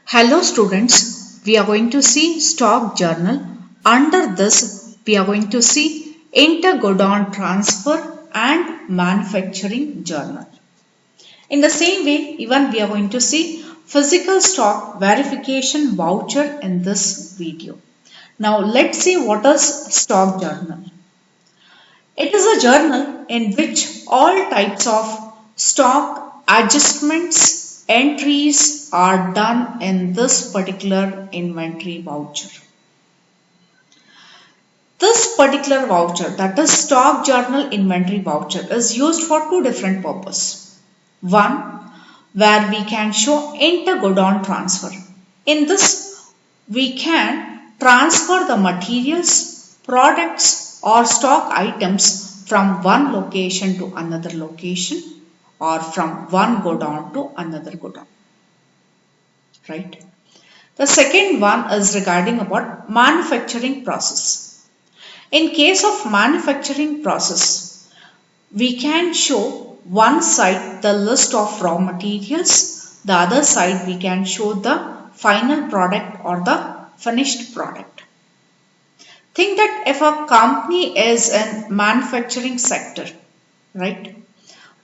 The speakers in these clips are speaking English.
Hello students, we are going to see stock journal. Under this, we are going to see inter-godown transfer and manufacturing journal. In the same way, even we are going to see physical stock verification voucher in this video. Now let's see what is stock journal. It is a journal in which all types of stock adjustments entries are done in this particular inventory voucher. This particular voucher, that is stock journal inventory voucher, is used for two different purposes. One, where we can show inter-godown transfer. In this, we can transfer the materials, products or stock items from one location to another location or from one godown to another godown. Right? The second one is regarding about manufacturing process. In case of manufacturing process, we can show one side the list of raw materials, the other side we can show the final product or the finished product. Think that if a company is in manufacturing sector, right,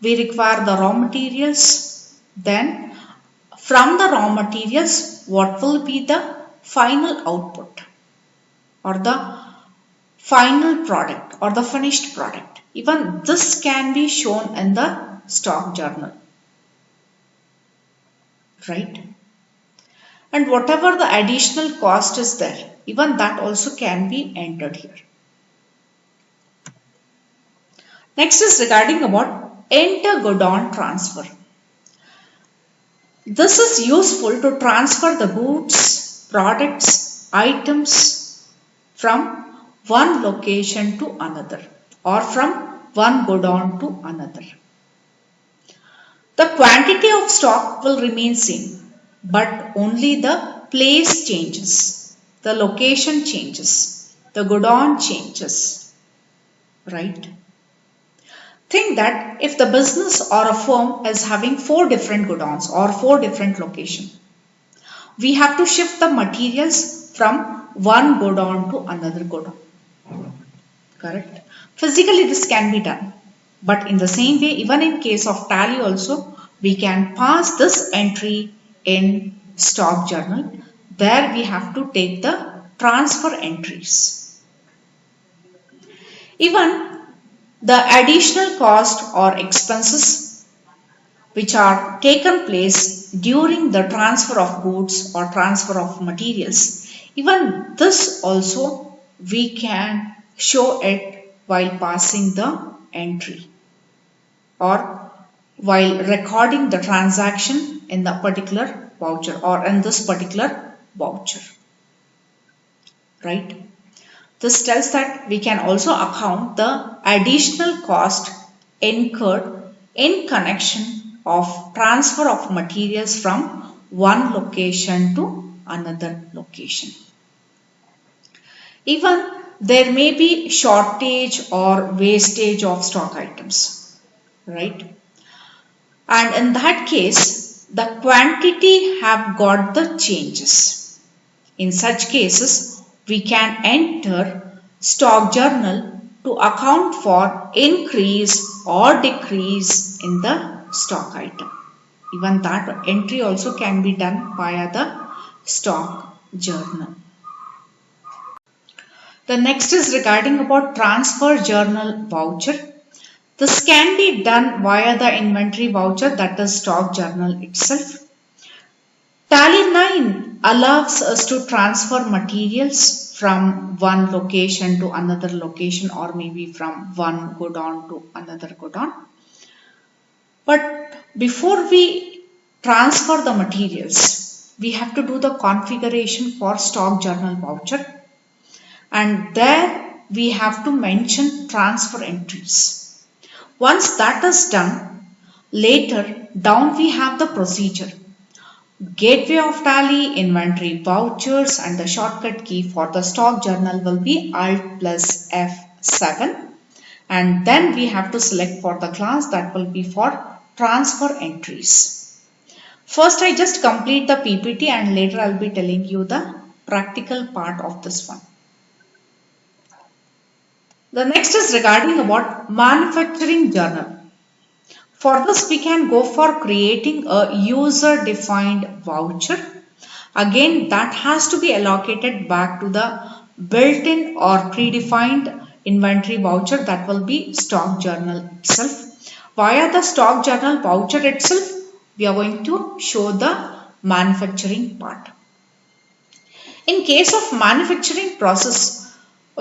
we require the raw materials, then from the raw materials what will be the final output or the final product or the finished product. Even this can be shown in the stock journal, right? And whatever the additional cost is there, even that also can be entered here. Next is regarding about inter-godown transfer. This is useful to transfer the goods, products, items from one location to another or from one godown to another. The quantity of stock will remain same, but only the place changes, the location changes, the godown changes, right? Think that if the business or a firm is having 4 different godowns or 4 different locations, we have to shift the materials from one godown to another godown. Correct? Physically this can be done. But in the same way, even in case of tally also, we can pass this entry in stock journal. There we have to take the transfer entries. Even the additional cost or expenses which are taken place during the transfer of goods or transfer of materials, even this also we can show it while passing the entry or while recording the transaction in the particular voucher or in this particular voucher, right? This tells that we can also account the additional cost incurred in connection of transfer of materials from one location to another location. Even there may be shortage or wastage of stock items, right? And in that case, the quantity have got the changes. In such cases, we can enter stock journal to account for increase or decrease in the stock item. Even that entry also can be done via the stock journal. The next is regarding about transfer journal voucher. This can be done via the inventory voucher, that is stock journal itself. Tally 9 allows us to transfer materials from one location to another location or maybe from one godown to another godown. But before we transfer the materials, we have to do the configuration for stock journal voucher, and there we have to mention transfer entries. Once that is done, later down we have the procedure. Gateway of tally, inventory vouchers, and the shortcut key for the stock journal will be Alt plus F7. And then we have to select for the class that will be for transfer entries. First, I just complete the PPT and later I'll be telling you the practical part of this one. The next is regarding about manufacturing journal. For this, we can go for creating a user-defined voucher. Again, that has to be allocated back to the built-in or predefined inventory voucher, that will be stock journal itself. Via the stock journal voucher itself, we are going to show the manufacturing part. In case of manufacturing process,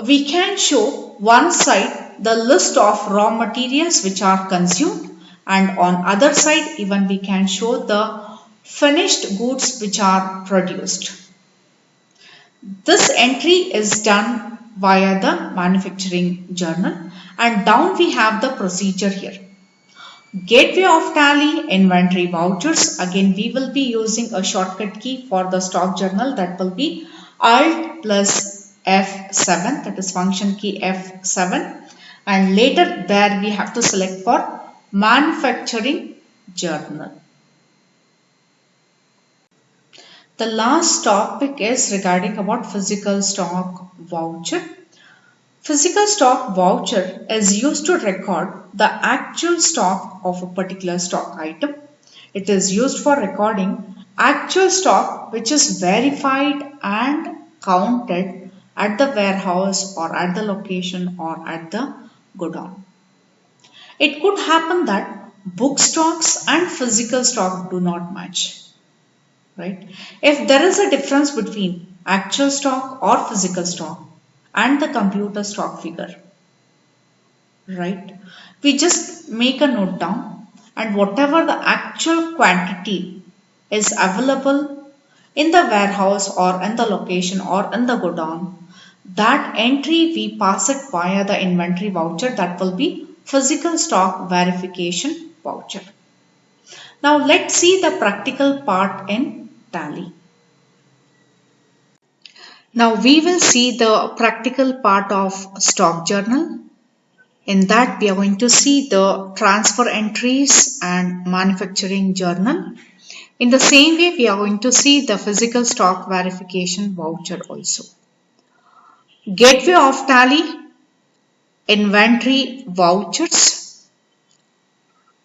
we can show one side the list of raw materials which are consumed, and on other side even we can show the finished goods which are produced. This entry is done via the manufacturing journal, and down we have the procedure here. Gateway of Tally, inventory vouchers. Again, we will be using a shortcut key for the stock journal, that will be Alt plus F7, that is function key F7, and later there we have to select for manufacturing journal. The last topic is regarding about physical stock voucher. Physical stock voucher is used to record the actual stock of a particular stock item. It is used for recording actual stock which is verified and counted at the warehouse or at the location or at the godown. It could happen that book stocks and physical stock do not match. Right? If there is a difference between actual stock or physical stock and the computer stock figure, right, we just make a note down, and whatever the actual quantity is available in the warehouse or in the location or in the godown, that entry we pass it via the inventory voucher, that will be physical stock verification voucher. Now let's see the practical part in Tally. Now we will see the practical part of stock journal. In that we are going to see the transfer entries and manufacturing journal. In the same way we are going to see the physical stock verification voucher also. Gateway of Tally, inventory vouchers,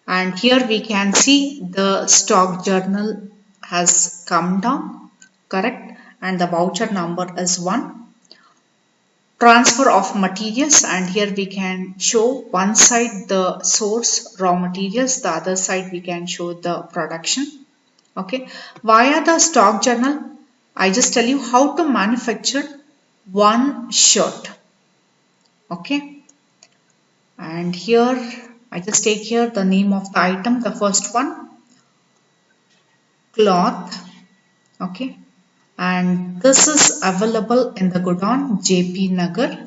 and here we can see the stock journal has come down, correct, and the voucher number is 1. Transfer of materials, and here we can show one side the source raw materials, the other side we can show the production. Okay, via the stock journal I just tell you how to manufacture one shirt. Okay, and here I just take here the name of the item, the first one, cloth. Okay, and this is available in the godown JP Nagar.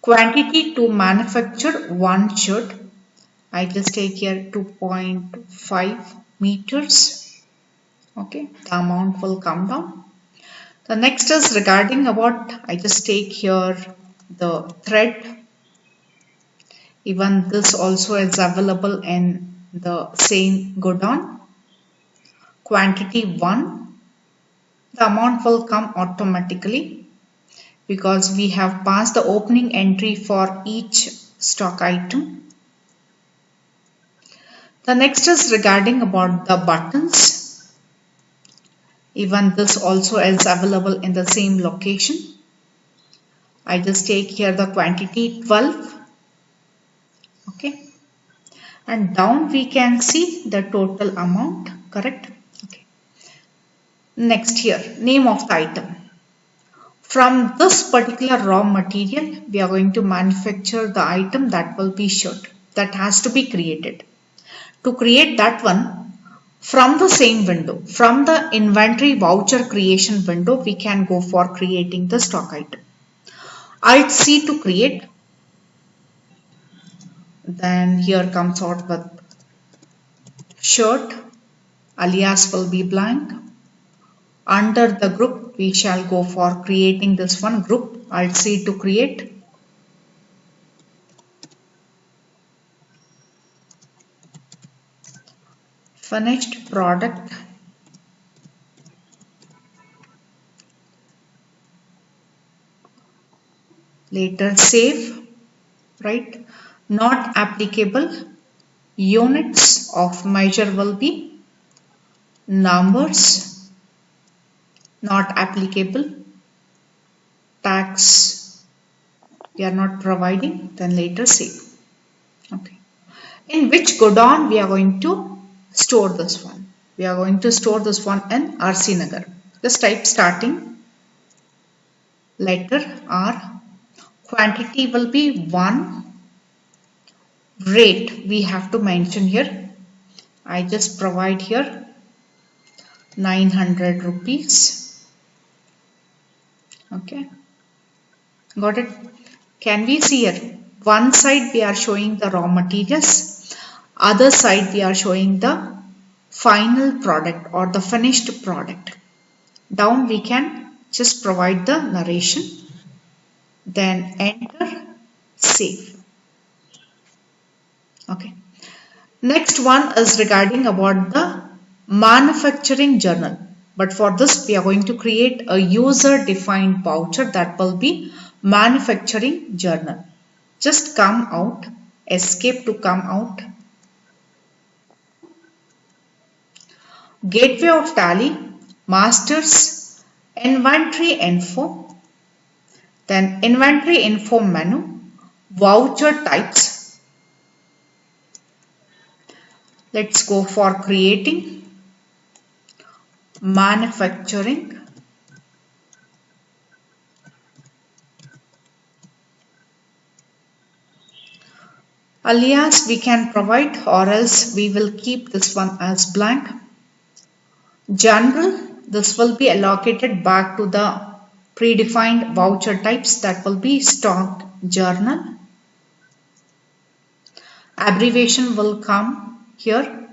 Quantity to manufacture one shirt, I just take here 2.5 meters. Okay, the amount will come down. The next is regarding about, I just take here the thread. Even this also is available in the same godown. Quantity 1. The amount will come automatically because we have passed the opening entry for each stock item. The next is regarding about the buttons. Even this also is available in the same location. I just take here the quantity 12. Okay, and down we can see the total amount, correct? Okay. Next here, name of the item. From this particular raw material we are going to manufacture the item, that will be shirt, that has to be created. To create that one, from the same window, from the inventory voucher creation window, we can go for creating the stock item. Alt C to create. Then here comes out with shirt, alias will be blank. Under the group we shall go for creating this one group, Alt C to create. finished product, later save, right? Not applicable, units of measure will be numbers, not applicable, tax we are not providing, then later save. Okay. In which godown we are going to store this one? We are going to store this one in RC Nagar. Just type starting, letter R, quantity will be 1, rate we have to mention here. I just provide here 900 rupees. Okay, got it? Can we see here? One side we are showing the raw materials, other side we are showing the final product or the finished product. Down we can just provide the narration, then enter, save. Okay. Next one is regarding about the manufacturing journal. But for this we are going to create a user defined voucher that will be manufacturing journal. Just come out, escape to come out. Gateway of Tally, masters, inventory info, then inventory info menu, voucher types. Let's go for creating manufacturing. Alias we can provide, or else we will keep this one as blank. General, this will be allocated back to the predefined voucher types, that will be stock journal. Abbreviation will come here.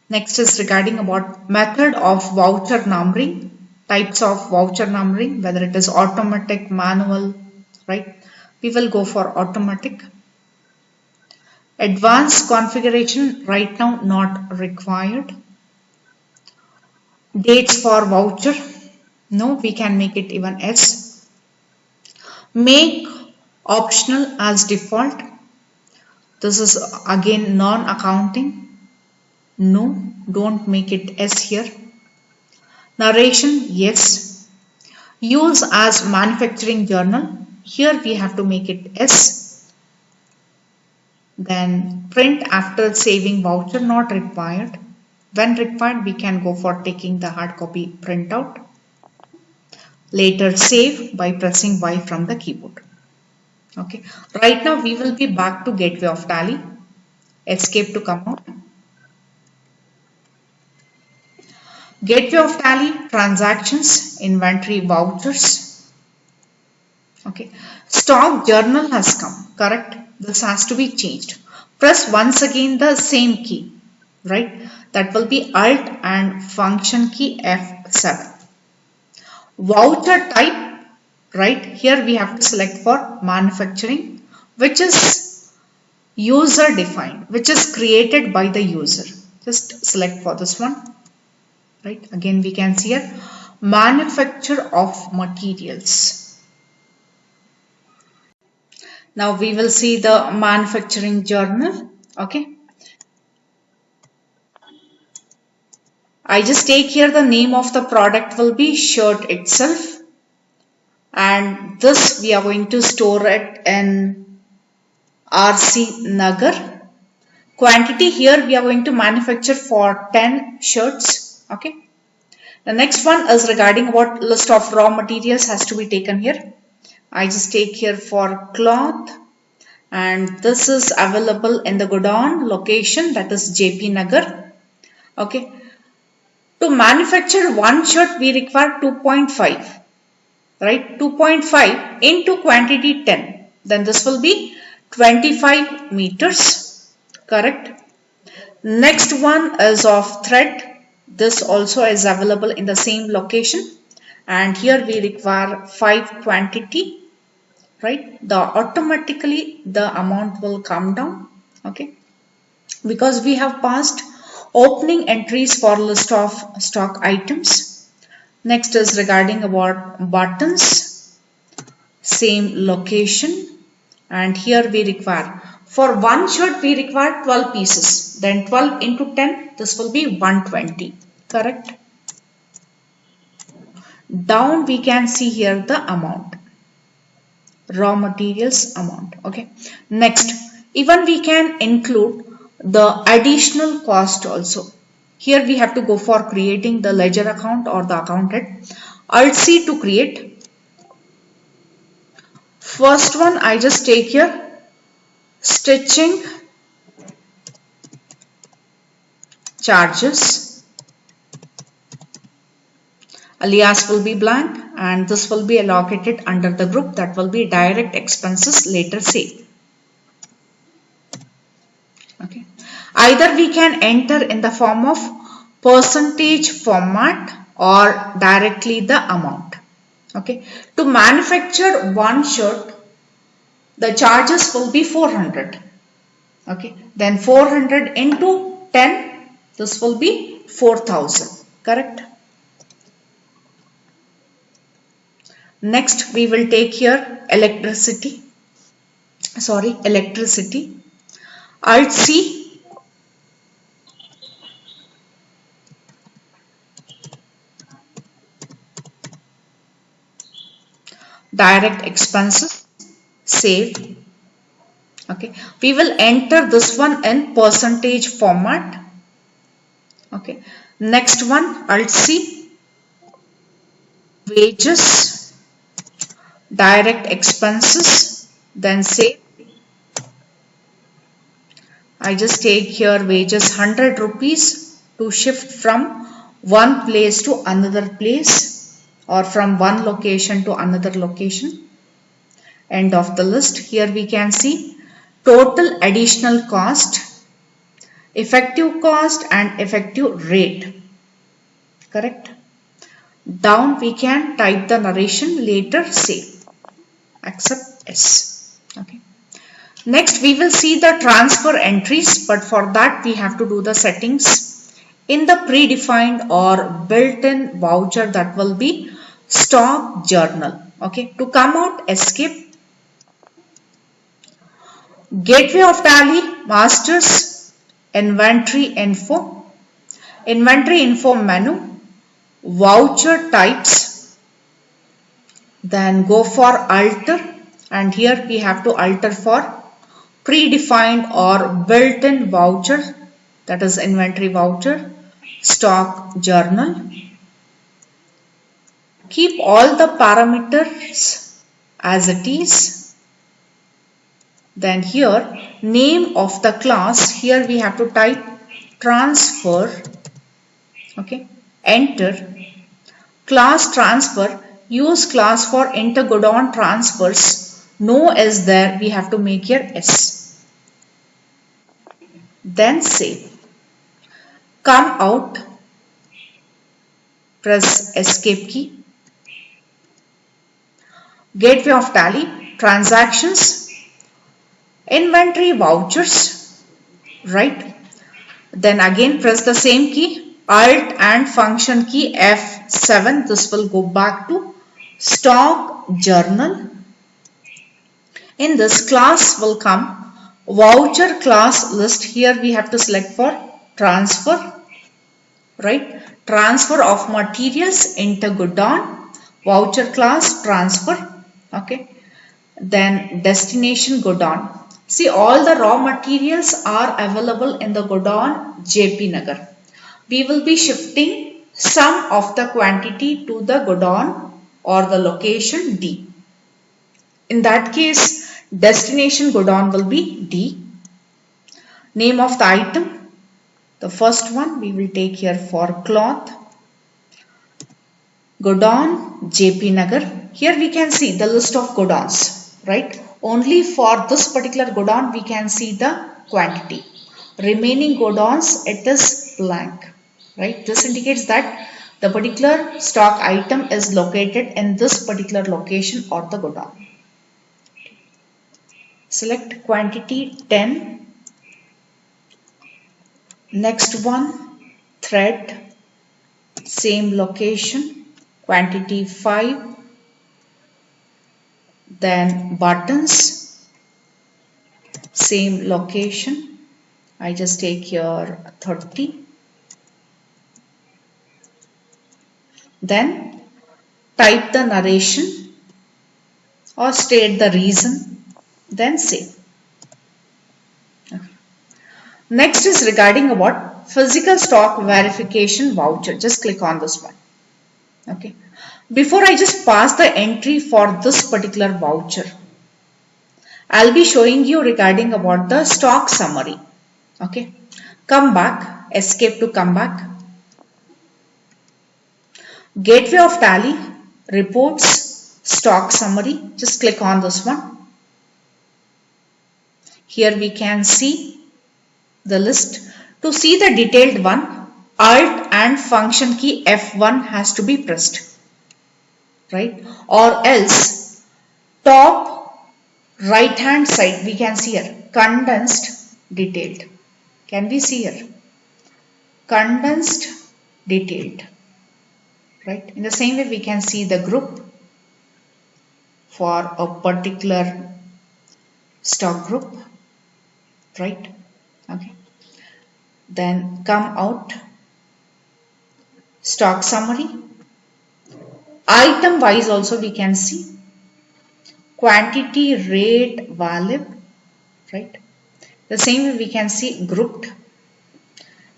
Next is regarding about method of voucher numbering, types of voucher numbering, whether it is automatic, manual, right? We will go for automatic. Advanced configuration right now not required. Dates for voucher, no, we can make it even S. Make optional as default. This is again non-accounting. No, don't make it S here. Narration, yes. Use as manufacturing journal. Here we have to make it S. Then print after saving voucher, not required. When required, we can go for taking the hard copy printout. Later save by pressing Y from the keyboard. Okay. Right now we will be back to Gateway of Tally. Escape to come out. Gateway of Tally, transactions, inventory, vouchers. Okay. Stock journal has come, correct? This has to be changed. Press once again the same key, right? That will be Alt and function key F7. Voucher type, right? Here we have to select for manufacturing, which is user defined, which is created by the user. Just select for this one, right? Again we can see here manufacture of materials. Now we will see the manufacturing journal. Okay. I just take here the name of the product will be shirt itself, and this we are going to store it in RC Nagar. Quantity here we are going to manufacture for 10 shirts. Okay. The next one is regarding what list of raw materials has to be taken here. I just take here for cloth, and this is available in the godown location, that is JP Nagar. Okay. To manufacture one shirt we require 2.5, right? 2.5 into quantity 10. Then this will be 25 meters, correct? Next one is of thread. This also is available in the same location, and here we require 5 quantity, right? Automatically the amount will come down. Okay. because we have passed opening entries for list of stock items. Next is regarding about buttons, same location, and here we require, for one shirt we require 12 pieces, then 12 into 10, this will be 120, correct? Down we can see here the amount, raw materials amount, okay? Next, even we can include the additional cost also. Here we have to go for creating the ledger account or the account head. Alt C to create. First one I just take here stitching charges, alias will be blank, and this will be allocated under the group that will be direct expenses, later say. Okay. Either we can enter in the form of percentage format or directly the amount. Okay. To manufacture one shirt, the charges will be 400. Okay. Then 400 into 10, this will be 4000. Correct. Next we will take here electricity. Alt C. Direct expenses, save. Okay, we will enter this one in percentage format. Okay, next one, Alt C, wages, direct expenses, then save. I just take here wages 100 rupees to shift from one place to another place or from one location to another location. End of the list. Here we can see total additional cost, effective cost and effective rate. Correct. Down we can type the narration, later save. Accept yes. Okay. Next we will see the transfer entries, but for that we have to do the settings in the predefined or built-in voucher, that will be stock journal. Okay. To come out, escape. Gateway of Tally, Masters, Inventory Info menu, Voucher types, then go for alter, and here we have to alter for predefined or built-in voucher, that is inventory voucher, stock journal. Keep all the parameters as it is. Then here, name of the class, here we have to type transfer. Okay, enter. Class transfer, use class for enter godown transfers. No is there, we have to make here S. Then save. Come out, press escape key. Gateway of Tally, transactions, inventory vouchers, right? Then again press the same key, Alt and function key F7. This will go back to stock journal. In this, class will come voucher class list. Here we have to select for transfer, right? Transfer of materials into godown, voucher class transfer. Okay. Then destination godown. See, all the raw materials are available in the godown JP Nagar. We will be shifting some of the quantity to the godown or the location D. In that case, destination godown will be D. Name of the item, the first one we will take here for cloth. Godown JP Nagar. Here we can see the list of godowns, right? Only for this particular godown we can see the quantity. Remaining godowns, it is blank, right? This indicates that the particular stock item is located in this particular location or the godown. Select quantity 10. Next one, thread, same location, quantity 5. Then buttons, same location. I just take here 30. Then type the narration or state the reason, then save. Next is regarding about physical stock verification voucher. Just click on this one. Okay. Before I just pass the entry for this particular voucher, I'll be showing you regarding about the stock summary. Okay. Come back, escape to come back. Gateway of Tally, reports, stock summary. Just click on this one. Here we can see the list. To see the detailed one, Alt and function key F1 has to be pressed, right? Or else top right hand side we can see here condensed detailed. Can we see here? Condensed detailed, right? In the same way we can see the group for a particular stock group, right? Okay. Then come out, stock summary, item wise also we can see, quantity, rate, value, right? The same way we can see grouped.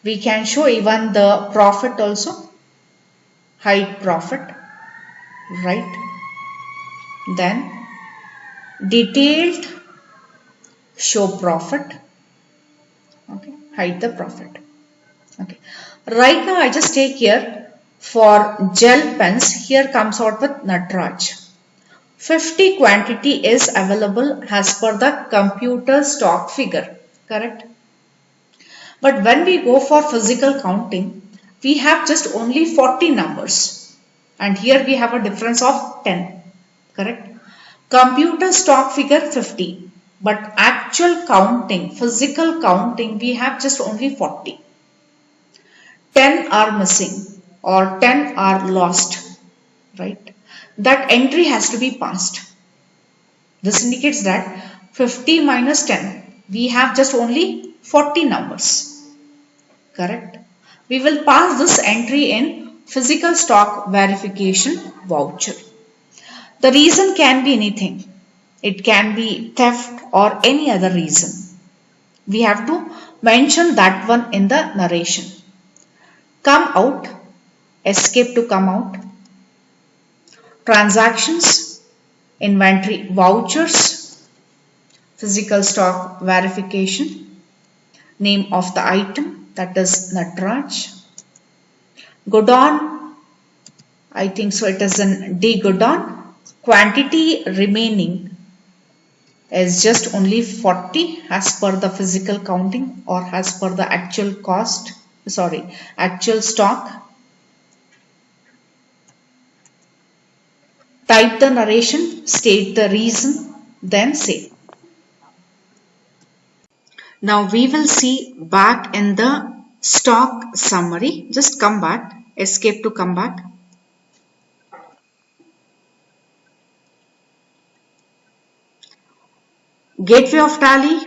We can show even the profit also, hide profit, right? Then detailed, show profit, okay, hide the profit. Okay, right now I just take here for gel pens, here comes out with Natraj. 50 quantity is available as per the computer stock figure, correct? But when we go for physical counting, we have just only 40 numbers and here we have a difference of 10, correct? Computer stock figure 50, but actual counting, physical counting, we have just only 40. 10 are missing or 10 are lost, right? That entry has to be passed. This indicates that 50 minus 10, we have just only 40 numbers, correct? We will pass this entry in physical stock verification voucher. The reason can be anything. It can be theft or any other reason. We have to mention that one in the narration. Come out, escape to come out. Transactions, inventory vouchers, physical stock verification, name of the item, that is Natraj. Godown, I think so it is in D Godown. Quantity remaining is just only 40 as per the physical counting or as per the actual cost, actual stock. Type the narration, state the reason, then save. Now we will see back in the stock summary. Just come back, escape to come back. Gateway of Tally,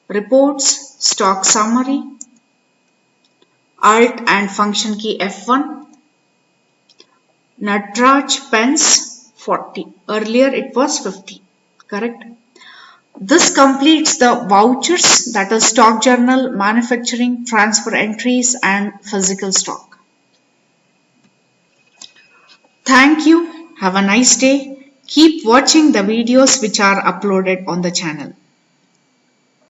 reports, stock summary, Alt and function key F1, Natraj pens 40. Earlier it was 50, correct? This completes the vouchers, that is stock journal, manufacturing, transfer entries and physical stock. Thank you. Have a nice day. Keep watching the videos which are uploaded on the channel.